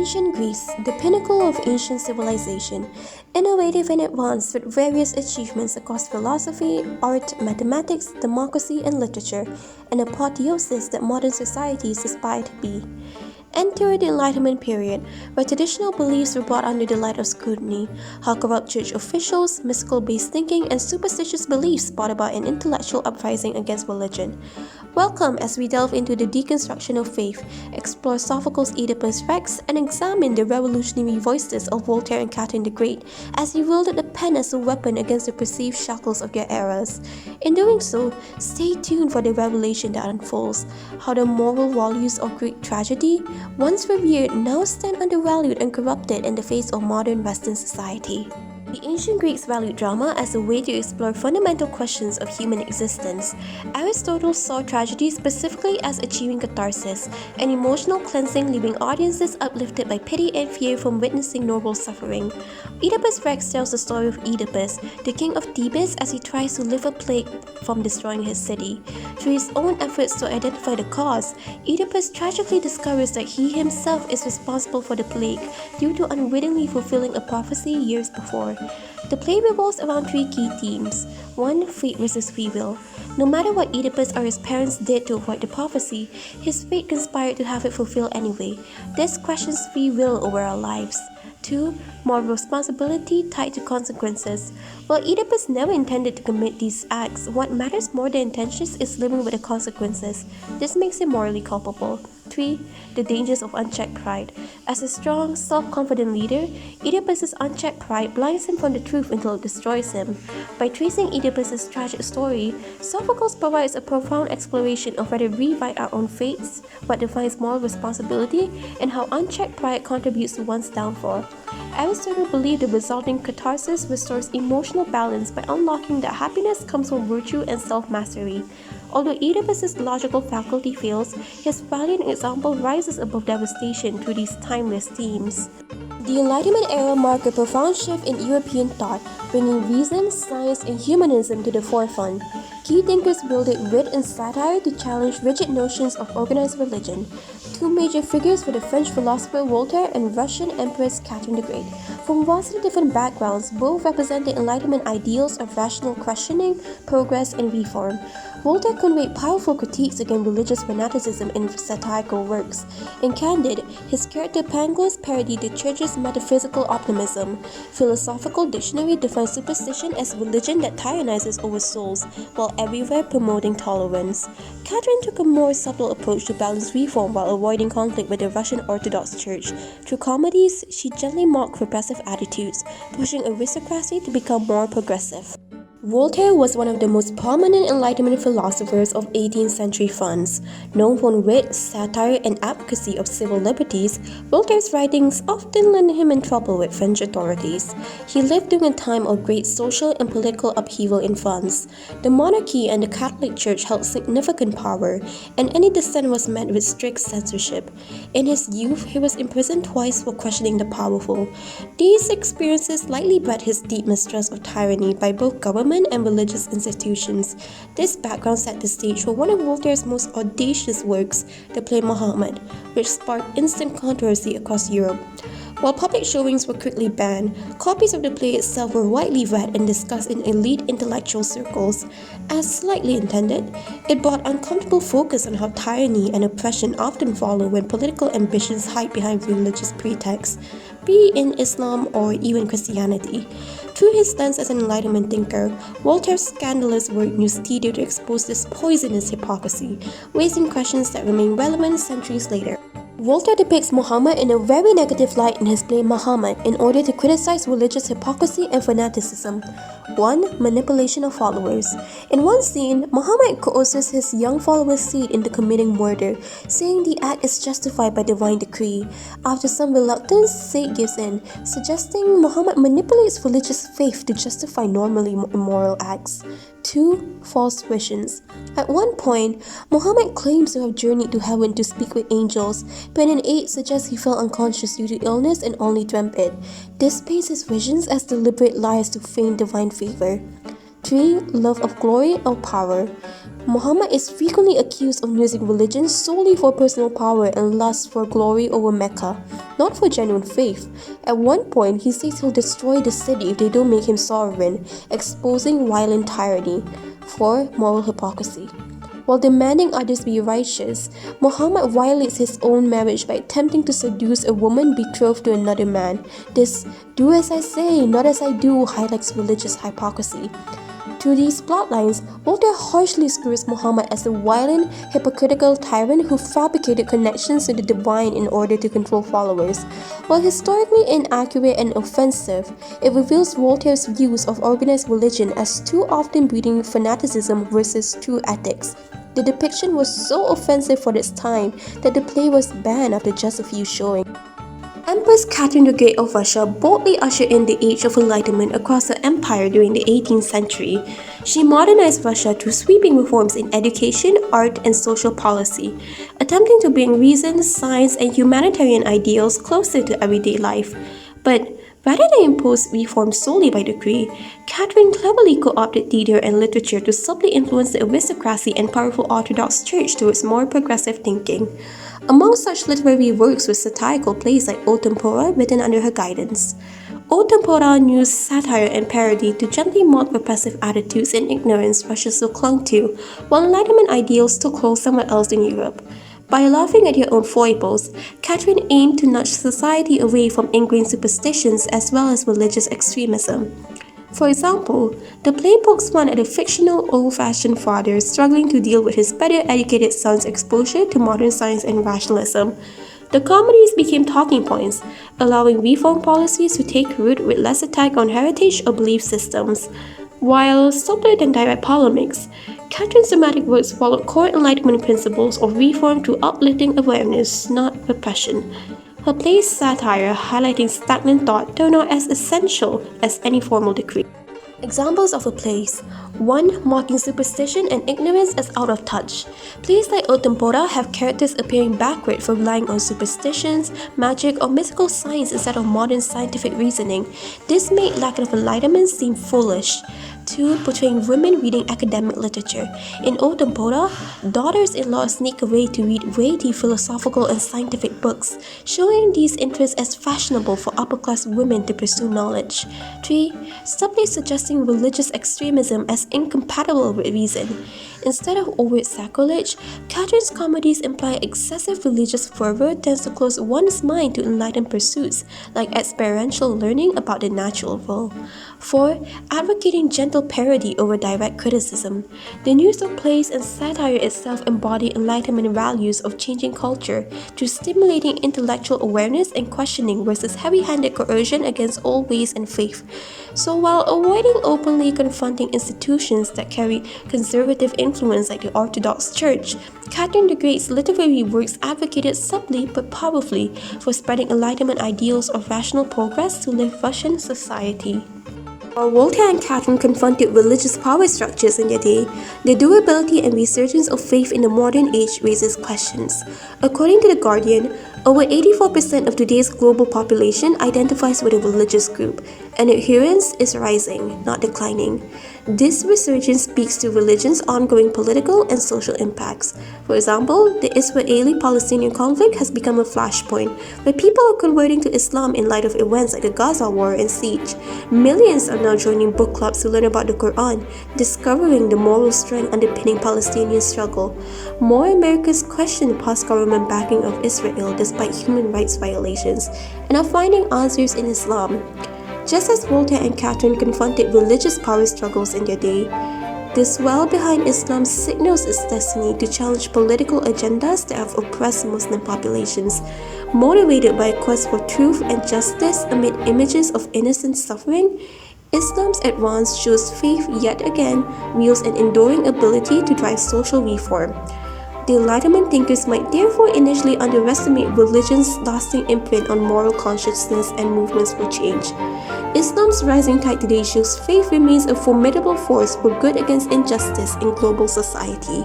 Ancient Greece, the pinnacle of ancient civilization, innovative and advanced with various achievements across philosophy, art, mathematics, democracy, and literature, an apotheosis that modern societies aspire to be. Enter the Enlightenment period, where traditional beliefs were brought under the light of scrutiny, how corrupt church officials, mystical-based thinking, and superstitious beliefs brought about an intellectual uprising against religion. Welcome as we delve into the deconstruction of faith, explore Sophocles' Oedipus Rex, and examine the revolutionary voices of Voltaire and Catherine the Great as they wielded the pen as a weapon against the perceived shackles of their eras. In doing so, stay tuned for the revelation that unfolds, how the moral values of Greek tragedy, once revered, now stand undervalued and corrupted in the face of modern Western society. The ancient Greeks valued drama as a way to explore fundamental questions of human existence. Aristotle saw tragedy specifically as achieving catharsis, an emotional cleansing, leaving audiences uplifted by pity and fear from witnessing noble suffering. Oedipus Rex tells the story of Oedipus, the king of Thebes, as he tries to lift a plague from destroying his city. Through his own efforts to identify the cause, Oedipus tragically discovers that he himself is responsible for the plague due to unwittingly fulfilling a prophecy years before. The play revolves around three key themes. 1. Fate versus free will. No matter what Oedipus or his parents did to avoid the prophecy, his fate conspired to have it fulfilled anyway. This questions free will over our lives. 2. Moral responsibility tied to consequences. While Oedipus never intended to commit these acts, what matters more than intentions is living with the consequences. This makes him morally culpable. 3. The dangers of unchecked pride. As a strong, self-confident leader, Oedipus's unchecked pride blinds him from the truth until it destroys him. By tracing Oedipus's tragic story, Sophocles provides a profound exploration of whether we write our own fates, what defines moral responsibility, and how unchecked pride contributes to one's downfall. Aristotle believed the resulting catharsis restores emotional balance by unlocking that happiness comes from virtue and self-mastery. Although Oedipus's logical faculty fails, his valiant example rises above devastation through these timeless themes. The Enlightenment era marked a profound shift in European thought, bringing reason, science, and humanism to the forefront. Key thinkers wielded wit and satire to challenge rigid notions of organized religion. Two major figures were the French philosopher Voltaire and Russian Empress Catherine the Great. From vastly different backgrounds, both represented Enlightenment ideals of rational questioning, progress, and reform. Voltaire conveyed powerful critiques against religious fanaticism in satirical works. In Candide, his character Pangloss parodied the Church's metaphysical optimism. Philosophical Dictionary defines superstition as religion that tyrannizes over souls, while everywhere promoting tolerance. Catherine took a more subtle approach to balance reform while avoiding conflict with the Russian Orthodox Church. Through comedies, she gently mocked repressive attitudes, pushing aristocracy to become more progressive. Voltaire was one of the most prominent Enlightenment philosophers of 18th century France. Known for wit, satire, and advocacy of civil liberties, Voltaire's writings often landed him in trouble with French authorities. He lived during a time of great social and political upheaval in France. The monarchy and the Catholic Church held significant power, and any dissent was met with strict censorship. In his youth, he was imprisoned twice for questioning the powerful. These experiences likely bred his deep mistrust of tyranny by both government and religious institutions. This background set the stage for one of Voltaire's most audacious works, the play Muhammad, which sparked instant controversy across Europe. While public showings were quickly banned, copies of the play itself were widely read and discussed in elite intellectual circles. As slightly intended, it brought uncomfortable focus on how tyranny and oppression often follow when political ambitions hide behind religious pretexts, be it in Islam or even Christianity. Through his lens as an Enlightenment thinker, Voltaire's scandalous work used theater to expose this poisonous hypocrisy, raising questions that remain relevant centuries later. Voltaire depicts Muhammad in a very negative light in his play Muhammad in order to criticize religious hypocrisy and fanaticism. 1. Manipulation of followers. In one scene, Muhammad coerces his young followers Said into committing murder, saying the act is justified by divine decree. After some reluctance, Said gives in, suggesting Muhammad manipulates religious faith to justify normally immoral acts. 2. False visions. At one point, Muhammad claims to have journeyed to heaven to speak with angels, but in 8 suggests he fell unconscious due to illness and only dreamt it. This paints his visions as deliberate lies to feign divine favor. 3. Love of glory or power. Muhammad is frequently accused of using religion solely for personal power and lust for glory over Mecca, not for genuine faith. At one point, he says he'll destroy the city if they don't make him sovereign, exposing violent tyranny for moral hypocrisy. While demanding others be righteous, Muhammad violates his own marriage by attempting to seduce a woman betrothed to another man. This "do as I say, not as I do" highlights religious hypocrisy. Through these plotlines, Voltaire harshly screws Muhammad as a violent, hypocritical tyrant who fabricated connections with the divine in order to control followers. While historically inaccurate and offensive, it reveals Voltaire's views of organized religion as too often breeding fanaticism versus true ethics. The depiction was so offensive for its time that the play was banned after just a few showings. Empress Catherine the Great of Russia boldly ushered in the Age of Enlightenment across her empire during the 18th century. She modernized Russia through sweeping reforms in education, art, and social policy, attempting to bring reason, science, and humanitarian ideals closer to everyday life. But rather than impose reforms solely by decree, Catherine cleverly co-opted theater and literature to subtly influence the aristocracy and powerful Orthodox Church towards more progressive thinking. Among such literary works were satirical plays like O Tempora, written under her guidance. O Tempora used satire and parody to gently mock repressive attitudes and ignorance Russia so clung to, while Enlightenment ideals took hold somewhere else in Europe. By laughing at her own foibles, Catherine aimed to nudge society away from ingrained superstitions as well as religious extremism. For example, the play pokes fun at a fictional old-fashioned father struggling to deal with his better educated son's exposure to modern science and rationalism. The comedies became talking points, allowing reform policies to take root with less attack on heritage or belief systems. While subtler than direct polemics, Catherine's dramatic works followed core Enlightenment principles of reform through uplifting awareness, not repression. Her plays satire, highlighting stagnant thought, turn out as essential as any formal decree. Examples of her plays: 1. Mocking superstition and ignorance as out of touch. Plays like O Tempora have characters appearing backward for relying on superstitions, magic, or mythical science instead of modern scientific reasoning. This made lack of enlightenment seem foolish. 2. Portraying women reading academic literature. In O Tempora, daughters-in-law sneak away to read weighty philosophical and scientific books, showing these interests as fashionable for upper-class women to pursue knowledge. 3. Subtly suggesting religious extremism as incompatible with reason. Instead of overt sacrilege, Catherine's comedies imply excessive religious fervor tends to close one's mind to enlightened pursuits, like experiential learning about the natural world. 4. Advocating gentle parody over direct criticism. The use of plays and satire itself embody Enlightenment values of changing culture through stimulating intellectual awareness and questioning versus heavy-handed coercion against old ways and faith. So while avoiding openly confronting institutions that carry conservative influence like the Orthodox Church, Catherine the Great's literary works advocated subtly but powerfully for spreading Enlightenment ideals of rational progress to live Russian society. While Voltaire and Catherine confronted religious power structures in their day, the durability and resurgence of faith in the modern age raises questions. According to The Guardian, over 84% of today's global population identifies with a religious group, and adherence is rising, not declining. This resurgence speaks to religion's ongoing political and social impacts. For example, the Israeli-Palestinian conflict has become a flashpoint, where people are converting to Islam in light of events like the Gaza war and siege. Millions are now joining book clubs to learn about the Quran, discovering the moral strength underpinning Palestinian struggle. More Americans question the past government backing of Israel despite human rights violations, and are finding answers in Islam. Just as Voltaire and Catherine confronted religious power struggles in their day, this well behind Islam signals its destiny to challenge political agendas that have oppressed Muslim populations. Motivated by a quest for truth and justice amid images of innocent suffering, Islam's advance shows faith yet again wields an enduring ability to drive social reform. The Enlightenment thinkers might therefore initially underestimate religion's lasting imprint on moral consciousness and movements for change. Islam's rising tide today shows faith remains a formidable force for good against injustice in global society.